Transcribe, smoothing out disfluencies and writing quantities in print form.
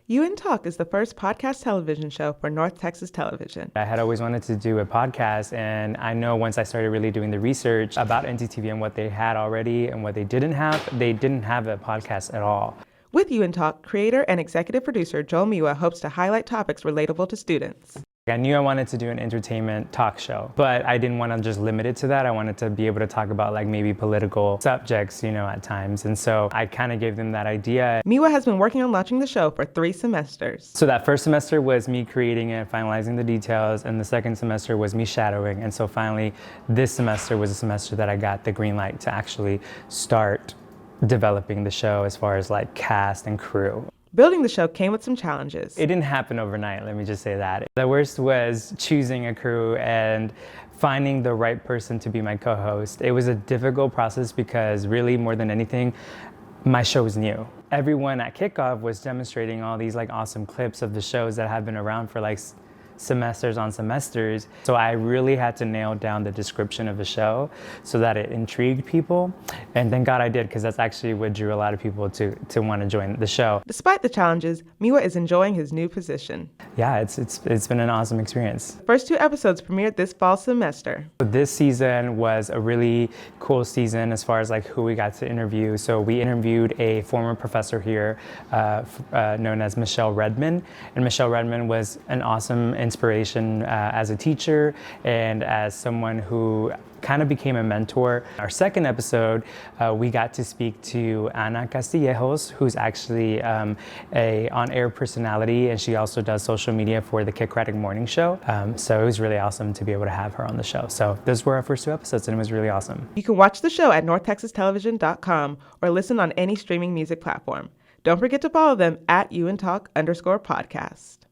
UNTalk is the first podcast television show for North Texas television. I had always wanted to do a podcast, and I know once I started really doing the research about NTTV and what they had already and what they didn't have a podcast at all. With UNTalk, creator and executive producer Joel Miwa hopes to highlight topics relatable to students. I knew I wanted to do an entertainment talk show, but I didn't want to just limit it to that. I wanted to be able to talk about like maybe political subjects, at times. And so I kind of gave them that idea. Miwa has been working on launching the show for 3 semesters. So that first semester was me creating it, finalizing the details, and the second semester was me shadowing. And so finally, this semester was a semester that I got the green light to actually start developing the show as far as like cast and crew. Building the show came with some challenges. It didn't happen overnight, let me just say that. The worst was choosing a crew and finding the right person to be my co-host. It was a difficult process because really more than anything, my show was new. Everyone at kickoff was demonstrating all these like awesome clips of the shows that have been around for like semesters on semesters. So I really had to nail down the description of the show so that it intrigued people. And thank God I did, because that's actually what drew a lot of people to want to join the show. Despite the challenges, Miwa is enjoying his new position. Yeah, it's been an awesome experience. First 2 episodes premiered this fall semester. This season was a really cool season as far as like who we got to interview. So we interviewed a former professor here known as Michelle Redman. And Michelle Redman was an awesome inspiration as a teacher and as someone who kind of became a mentor. Our second episode, we got to speak to Ana Castillejos, who's actually a on-air personality, and she also does social media for the Kick Morning Show. So it was really awesome to be able to have her on the show. So those were our first 2 episodes, and it was really awesome. You can watch the show at northtexastelevision.com or listen on any streaming music platform. Don't forget to follow them at UNTalk_podcast.